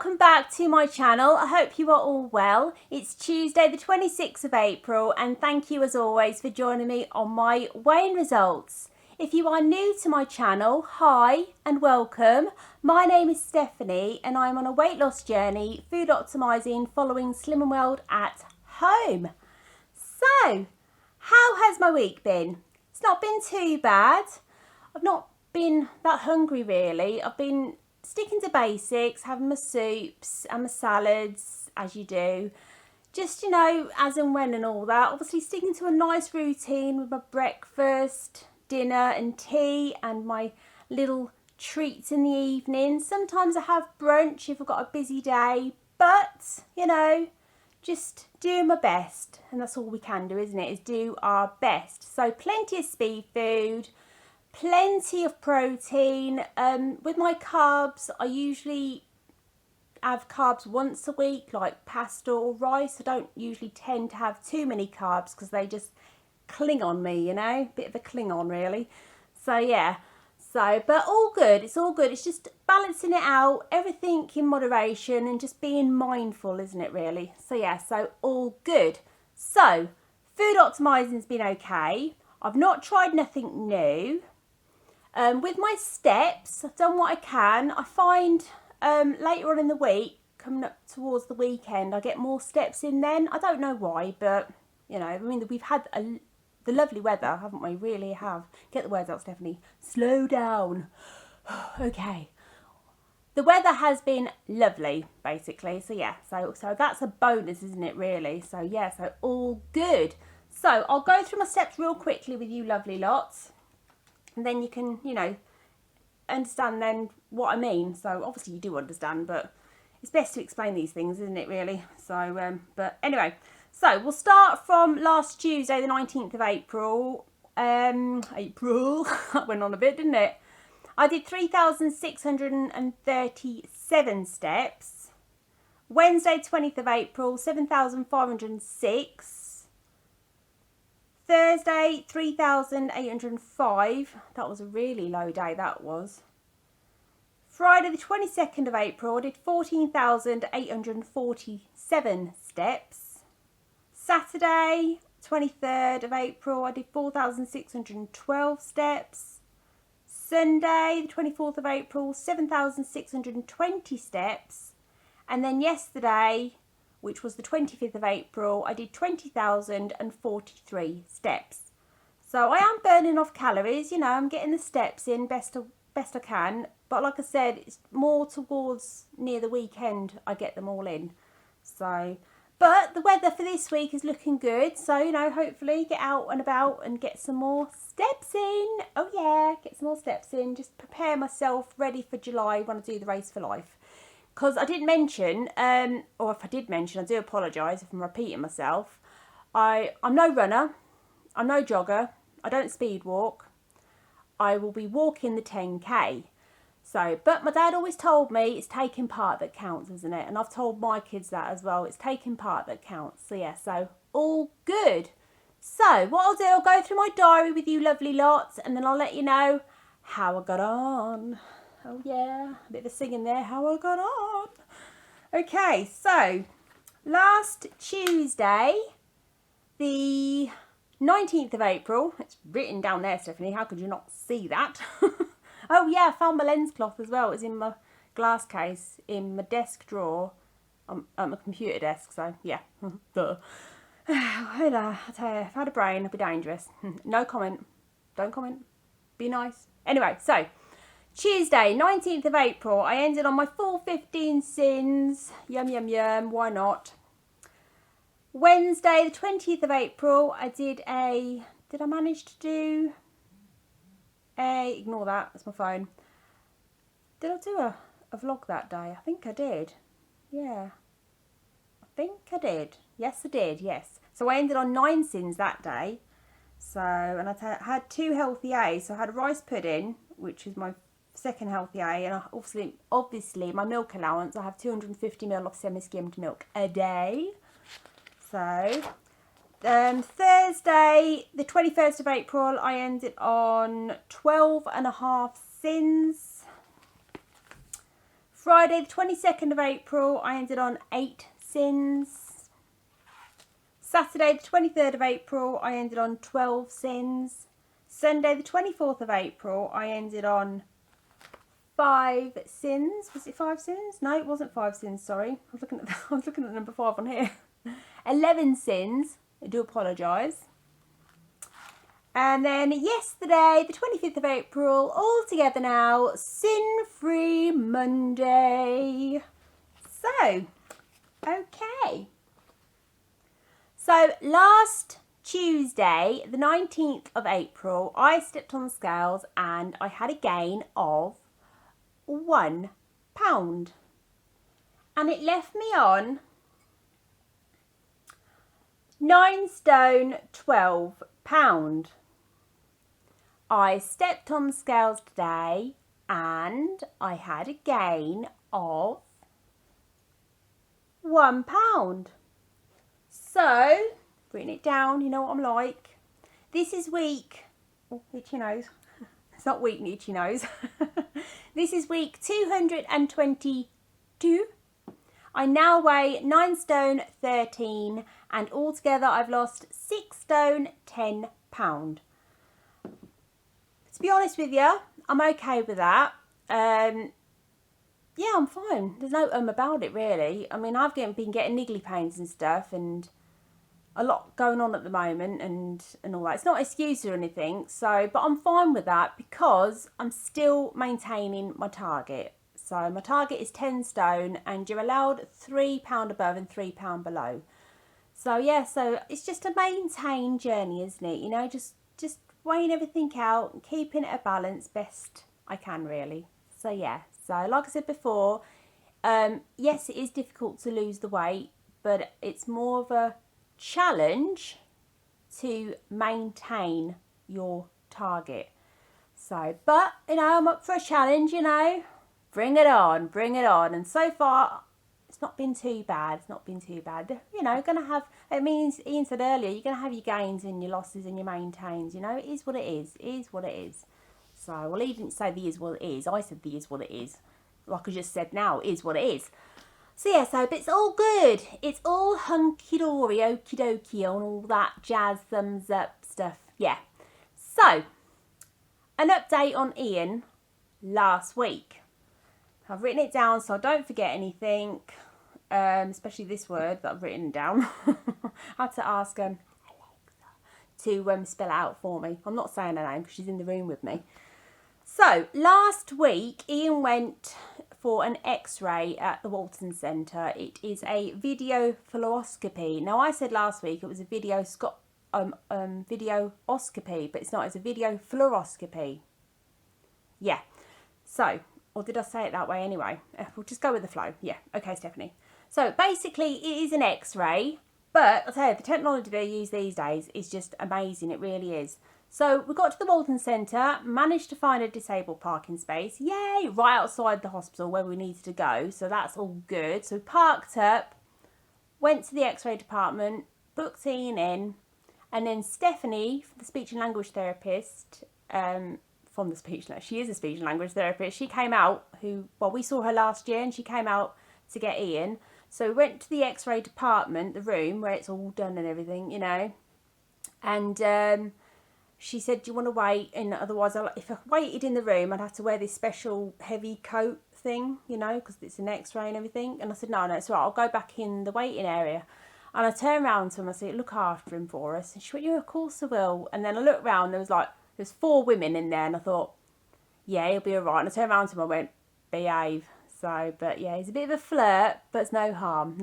welcome back to my channel. I hope you are all well. It's Tuesday the 26th of April and thank you as always for joining me on my weighing results. If you are new to my channel, hi and welcome. My name is Stephanie and I'm on a weight loss journey, food optimising, following Slim and Well at home. So, how has my week been? It's not been too bad. I've not been that hungry really. I've been sticking to basics, having my soups and my salads, as you do. Just, you know, as and when and all that. Obviously sticking to a nice routine with my breakfast, dinner and tea and my little treats in the evening. Sometimes I have brunch if I've got a busy day, but, you know, just doing my best. And that's all we can do, isn't it? Is do our best. So plenty of speed food. Plenty of protein. With my carbs, I usually have carbs once a week, like pasta or rice. I don't usually tend to have too many carbs because they just cling on me, you know, bit of a cling on really. So yeah, but all good. It's all good. It's just balancing it out, everything in moderation and just being mindful, isn't it really? So yeah, so all good. So food optimizing's been okay. I've not tried nothing new. With my steps, I've done what I can. I find later on in the week, coming up towards the weekend, I get more steps in then. I don't know why, but, you know, I mean, we've had the lovely weather, haven't we? Really have. Get the words out, Stephanie. Slow down. Okay. The weather has been lovely, basically. So, yeah, so that's a bonus, isn't it, really? So, yeah, so all good. So, I'll go through my steps real quickly with you lovely lots. And then you can, you know, understand then what I mean. So obviously you do understand, but it's best to explain these things, isn't it, really? So, but anyway, so we'll start from last Tuesday, the 19th of April. That went on a bit, didn't it? I did 3,637 steps. Wednesday, 20th of April, 7,506. Thursday, 3,805. That was a really low day, that was. Friday, the 22nd of April, I did 14,847 steps. Saturday, 23rd of April, I did 4,612 steps. Sunday, the 24th of April, 7,620 steps. And then yesterday, which was the 25th of April, I did 20,043 steps. So I am burning off calories, you know, I'm getting the steps in best I can. But like I said, it's more towards near the weekend I get them all in. So, but the weather for this week is looking good. So, you know, hopefully get out and about and get some more steps in. Oh yeah, get some more steps in. Just prepare myself ready for July when I do the Race for Life. Because I didn't mention, or if I did mention, I do apologise if I'm repeating myself. I'm no runner, I'm no jogger, I don't speed walk. I will be walking the 10k. So, but my dad always told me it's taking part that counts, isn't it? And I've told my kids that as well. It's taking part that counts. So yeah, so all good. So what I'll do, I'll go through my diary with you lovely lots, and then I'll let you know how I got on. Oh yeah, a bit of singing there, how I got on. Okay, so last Tuesday, the 19th of April, it's written down there, Stephanie, how could you not see that? Oh yeah, I found my lens cloth as well. It was in my glass case, in my desk drawer, at my computer desk, so yeah. Duh. I tell you, if I had a brain, I'd be dangerous. No comment, don't comment, be nice. Anyway, so Tuesday, 19th of April, I ended on my full 15 sins. Yum, yum, yum, why not? Wednesday, the 20th of April, I did I manage to do ignore that, that's my phone. Did I do a vlog that day? I think I did. Yeah. I think I did. Yes, I did, yes. So I ended on 9 sins that day. So, and I had 2 healthy A's. So I had rice pudding, which is my second healthy A, and obviously my milk allowance, I have 250ml of semi-skimmed milk a day. So Thursday, the 21st of April, I ended on 12.5 sins. Friday the 22nd of April, I ended on 8 sins. Saturday the 23rd of April, I ended on 12 sins. Sunday the 24th of April, I ended on 5 sins. Was it 5 sins? No, it wasn't 5 sins, sorry. I was looking at number 5 on here. 11 sins. I do apologise. And then yesterday, the 25th of April, all together now, Sin-Free Monday. So, okay. So, last Tuesday, the 19th of April, I stepped on the scales and I had a gain of £1. And it left me on 9 stone, £12. I stepped on the scales today and I had a gain of £1. So, written it down, you know what I'm like. This is week, oh, itchy nose. It's not week, itchy nose. This is week 222. I now weigh 9 stone 13 and altogether I've lost 6 stone 10 pound. To be honest with you, I'm okay with that. Yeah, I'm fine. There's no about it really. I mean, I've been getting niggly pains and stuff and a lot going on at the moment and all that. It's not an excuse or anything, so, but I'm fine with that because I'm still maintaining my target. So my target is 10 stone and you're allowed £3 above and £3 below. So yeah, so it's just a maintained journey, isn't it? You know, just weighing everything out and keeping it a balance best I can really. So yeah, so like I said before, yes, it is difficult to lose the weight, but it's more of a challenge to maintain your target. So, but you know, I'm up for a challenge, you know, bring it on, and so far it's not been too bad. You know, gonna have, it means, Ian said earlier, you're gonna have your gains and your losses and your maintains, you know, it is what it is. So, well, he didn't say the is what it is, I said the is what it is. Like I just said now, it is what it is. So yeah, so but it's all good. It's all hunky-dory, okie-dokie on all that jazz thumbs up stuff. Yeah. So, an update on Ian last week. I've written it down so I don't forget anything, especially this word that I've written down. I had to ask Alexa to spell it out for me. I'm not saying her name because she's in the room with me. So, last week, Ian went for an x-ray at the Walton Centre. It is a video fluoroscopy. Now, I said last week it was a videoscopy, but it's not. It's a video fluoroscopy. Yeah. So, or did I say it that way anyway? We'll just go with the flow. Yeah. Okay, Stephanie. So, basically, it is an x-ray, but I'll tell you, the technology they use these days is just amazing. It really is. So we got to the Walton Centre, managed to find a disabled parking space. Yay! Right outside the hospital where we needed to go. So that's all good. So we parked up, went to the x-ray department, booked Ian in, and then Stephanie, the speech and language therapist, she is a speech and language therapist, she came out, we saw her last year and she came out to get Ian. So we went to the x-ray department, the room where it's all done and everything, you know, and she said, do you want to wait? And otherwise, if I waited in the room, I'd have to wear this special heavy coat thing, you know, because it's an x-ray and everything. And I said, no, it's all right. I'll go back in the waiting area. And I turned around to him. I said, look after him for us. And she went, yeah, of course I will. And then I looked around. There's 4 women in there. And I thought, yeah, he'll be all right. And I turned around to him. I went, behave. So, but yeah, he's a bit of a flirt, but it's no harm,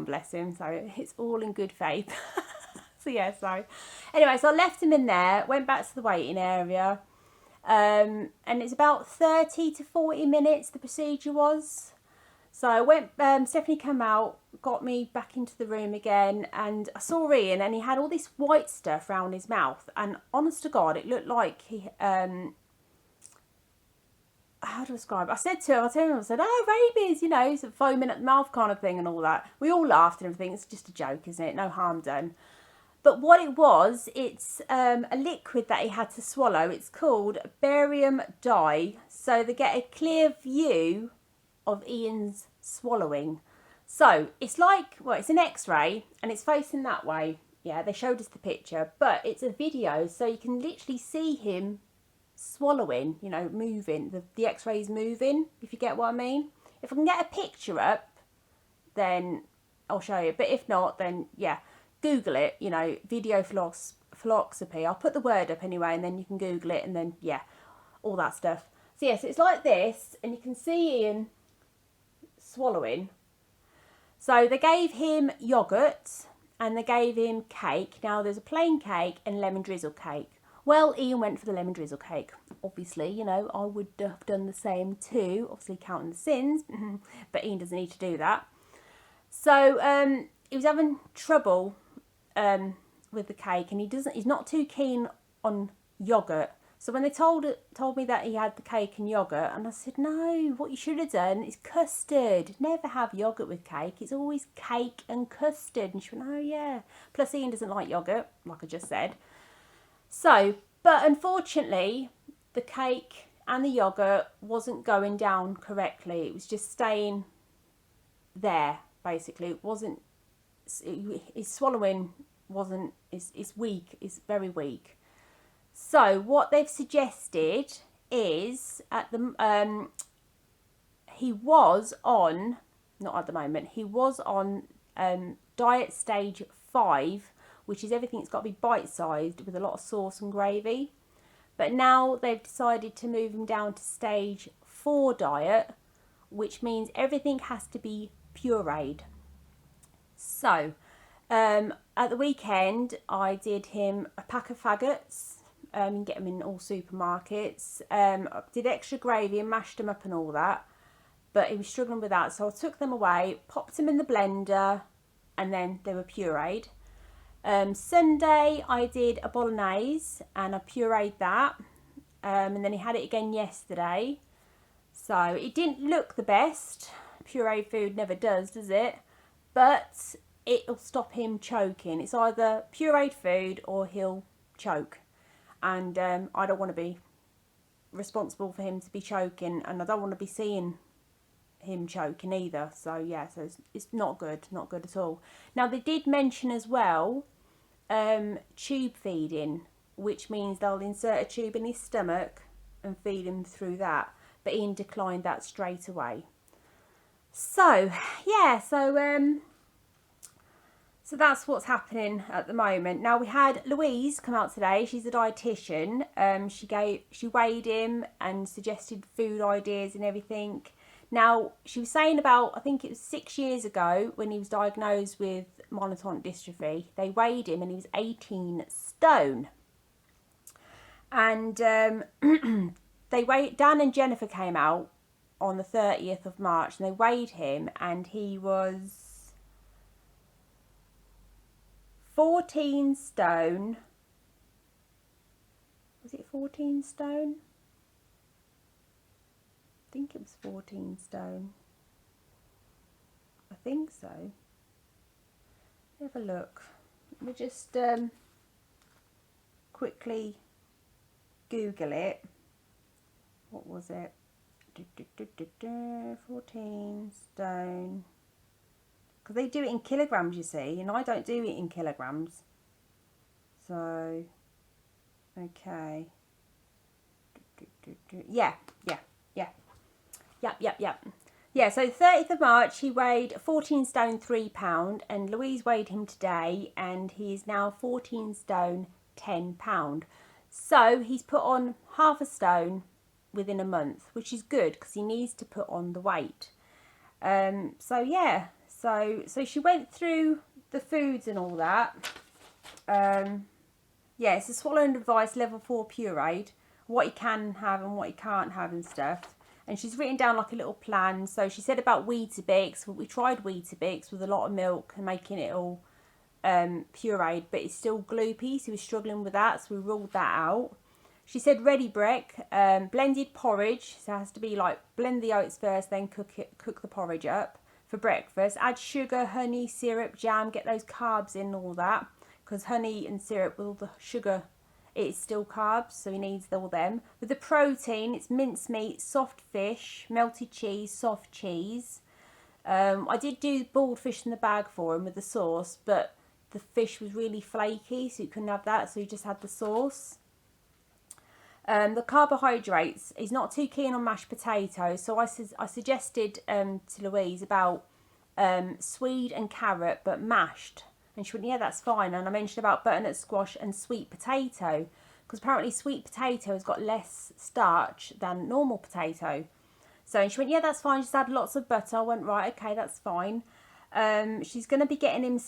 bless him. So it's all in good faith. So yeah, so anyway, so I left him in there, went back to the waiting area, and it's about 30 to 40 minutes the procedure was. So I went, Stephanie came out, got me back into the room again, and I saw Ian and he had all this white stuff around his mouth, and honest to God, it looked like he, how to describe it? I said to him, oh, rabies, you know, sort of foaming at the mouth kind of thing and all that. We all laughed and everything, it's just a joke, isn't it? No harm done. But what it was, it's a liquid that he had to swallow. It's called barium dye. So they get a clear view of Ian's swallowing. So it's like, well, it's an x-ray and it's facing that way. Yeah, they showed us the picture, but it's a video, so you can literally see him swallowing, you know, moving. The x-ray's moving, if you get what I mean. If I can get a picture up, then I'll show you. But if not, then yeah, Google it, you know, video philosophy. I'll put the word up anyway, and then you can Google it, and then yeah, all that stuff. So yes, it's like this, and you can see Ian swallowing. So they gave him yoghurt and they gave him cake. Now there's a plain cake and lemon drizzle cake. Well, Ian went for the lemon drizzle cake. Obviously, you know, I would have done the same too, obviously counting the sins, but Ian doesn't need to do that. So he was having trouble with the cake, and he's not too keen on yoghurt. So when they told me that he had the cake and yoghurt, and I said, no, what you should have done is custard. Never have yoghurt with cake. It's always cake and custard. And she went, oh yeah. Plus Ian doesn't like yoghurt, like I just said. So, but unfortunately, the cake and the yoghurt wasn't going down correctly. It was just staying there, basically. It wasn't, his swallowing wasn't, it's weak, it's very weak. So what they've suggested is he was on, not at the moment, he was on diet stage 5, which is everything that's got to be bite-sized with a lot of sauce and gravy. But now they've decided to move him down to stage 4 diet, which means everything has to be pureed. So at the weekend I did him a pack of faggots. You can get them in all supermarkets. I did extra gravy and mashed them up and all that, but he was struggling with that, so I took them away, popped them in the blender, and then they were pureed. Sunday I did a bolognese and I pureed that, and then he had it again yesterday. So it didn't look the best. Pureed food never does it? But it'll stop him choking. It's either pureed food or he'll choke. And I don't want to be responsible for him to be choking, and I don't want to be seeing him choking either. So yeah, so it's not good at all. Now they did mention as well tube feeding, which means they'll insert a tube in his stomach and feed him through that, but Ian declined that straight away. So yeah, so that's what's happening at the moment. Now we had Louise come out today. She's a dietitian. She weighed him and suggested food ideas and everything. Now she was saying about, I think it was 6 years ago when he was diagnosed with monotonic dystrophy. They weighed him and he was 18 stone. And Dan and Jennifer came out on the 30th of March and they weighed him and he was 14 stone. Was it 14 stone? I think it was 14 stone. I think so. Have a look. Let me just quickly Google it. What was it? 14 stone. Because they do it in kilograms, you see, and I don't do it in kilograms. So, okay. Yeah. Yeah, so 30th of March, he weighed 14 stone 3 pound, and Louise weighed him today, and he's now 14 stone 10 pound. So he's put on half a stone within a month, which is good because he needs to put on the weight. So yeah. So she went through the foods and all that. Yeah, it's a swallowing device level 4 pureed, what you can have and what you can't have and stuff. And she's written down like a little plan. So she said about Weetabix. We tried Weetabix with a lot of milk and making it all pureed, but it's still gloopy, so he was struggling with that, so we ruled that out. She said ready brick, blended porridge, so it has to be like blend the oats first, then cook the porridge up for breakfast. Add sugar, honey, syrup, jam, get those carbs in, all that, because honey and syrup with all the sugar it's still carbs, so he needs all them. With the protein, it's mincemeat, soft fish, melted cheese, soft cheese. I did do boiled fish in the bag for him with the sauce, but the fish was really flaky, so you couldn't have that, so you just had the sauce. The carbohydrates, he's not too keen on mashed potatoes, so I suggested to Louise about swede and carrot, but mashed. And she went, yeah, that's fine. And I mentioned about butternut squash and sweet potato, because apparently sweet potato has got less starch than normal potato. So, and she went, yeah, that's fine. Just add lots of butter. I went, right, okay, that's fine. She's going to be getting him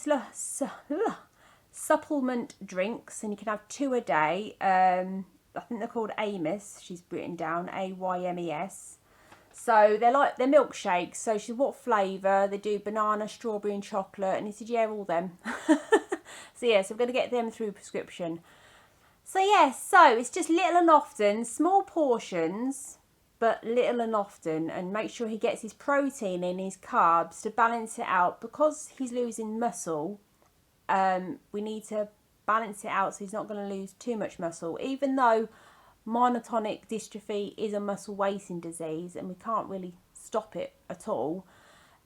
supplement drinks, and you can have 2 a day. I think they're called Amos. She's written down Aymes. So they're milkshakes. So she said, what flavour? They do banana, strawberry and chocolate. And he said, yeah, all them. So yeah, so I'm going to get them through prescription. So yeah, so it's just little and often, small portions, but little and often. And make sure he gets his protein in, his carbs to balance it out. Because he's losing muscle, we need to balance it out so he's not going to lose too much muscle. Even though monotonic dystrophy is a muscle wasting disease and we can't really stop it at all,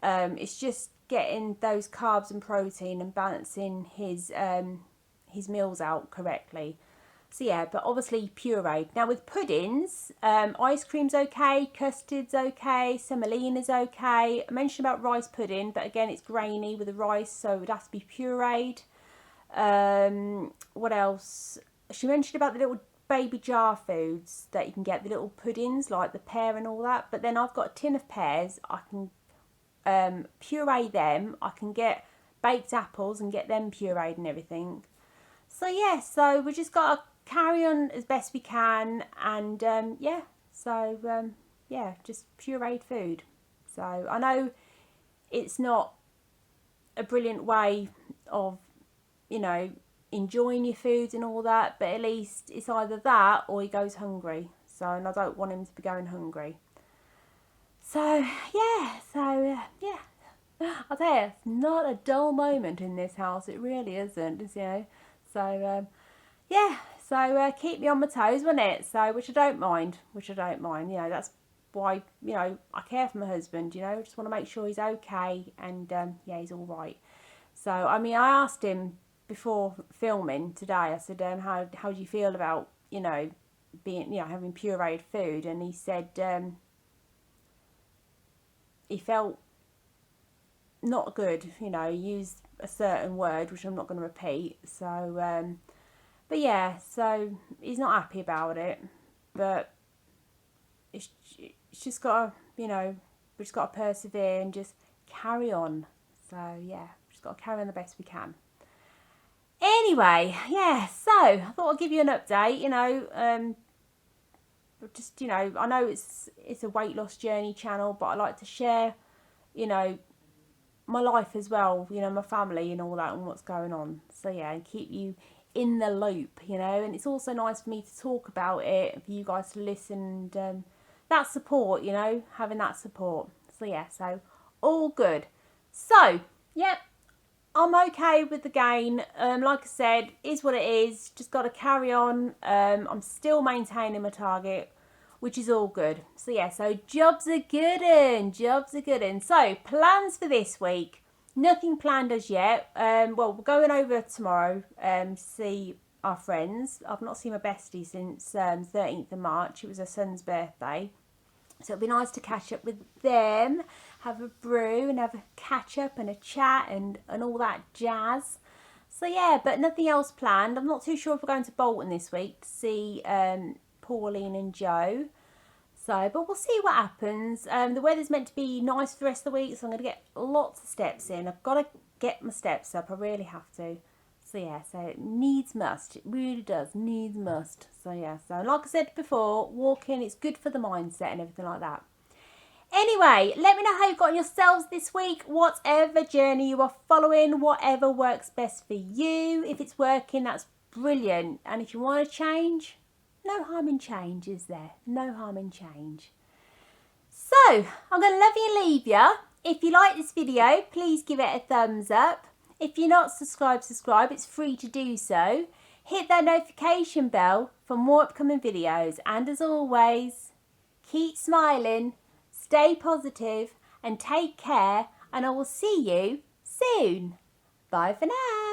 it's just getting those carbs and protein and balancing his meals out correctly. So yeah, but obviously pureed. Now with puddings, ice cream's okay, custard's okay, semolina's okay. I mentioned about rice pudding, but again it's grainy with the rice, so it would have to be pureed. What else? She mentioned about the little baby jar foods that you can get, the little puddings like the pear and all that, but then I've got a tin of pears. I can puree them. I can get baked apples and get them pureed and everything. So yeah, so we just got to carry on as best we can, and yeah, so yeah, just pureed food. So I know it's not a brilliant way of, you know, enjoying your food and all that, but at least it's either that or he goes hungry. So, and I don't want him to be going hungry. So yeah, yeah, I'll tell you, it's not a dull moment in this house. It really isn't, you know. So yeah, so keep me on my toes, wouldn't it? So, which I don't mind. You know, that's why, you know, I care for my husband. You know, I just want to make sure he's okay, and yeah, he's all right. So, I mean, I asked him before filming today, I said, how do you feel about, you know, being, you know, having pureed food? And he said he felt not good, you know, he used a certain word which I'm not going to repeat. So but yeah, so he's not happy about it, but it's just got to, you know, we've just got to persevere and just carry on. So yeah, just got to carry on the best we can. Anyway, yeah, so I thought I'd give you an update, you know, just, you know, I know it's a weight loss journey channel, but I like to share, you know, my life as well, you know, my family and all that and what's going on. So yeah, and keep you in the loop, you know, and it's also nice for me to talk about it, for you guys to listen, and that support, you know, having that support. So yeah, so all good. So, yep. I'm okay with the gain. Like I said, is what it is. Just got to carry on. I'm still maintaining my target, which is all good. So yeah, so jobs are good. So plans for this week. Nothing planned as yet. Well, we're going over tomorrow to see our friends. I've not seen my bestie since 13th of March. It was her son's birthday. So it'll be nice to catch up with them, have a brew and have a catch up and a chat and all that jazz. So yeah, but nothing else planned. I'm not too sure if we're going to Bolton this week to see Pauline and Joe. So, but we'll see what happens. The weather's meant to be nice for the rest of the week, so I'm going to get lots of steps in. I've got to get my steps up. I really have to. So yeah, so it needs must. It really does. Needs must. So yeah, so like I said before, walking, it's good for the mindset and everything like that. Anyway, let me know how you've got on yourselves this week. Whatever journey you are following, whatever works best for you. If it's working, that's brilliant. And if you want to change, no harm in change, is there? No harm in change. So, I'm going to love you and leave you. If you like this video, please give it a thumbs up. If you're not subscribed, subscribe. It's free to do so. Hit that notification bell for more upcoming videos, and as always, keep smiling, stay positive and take care, and I will see you soon. Bye for now.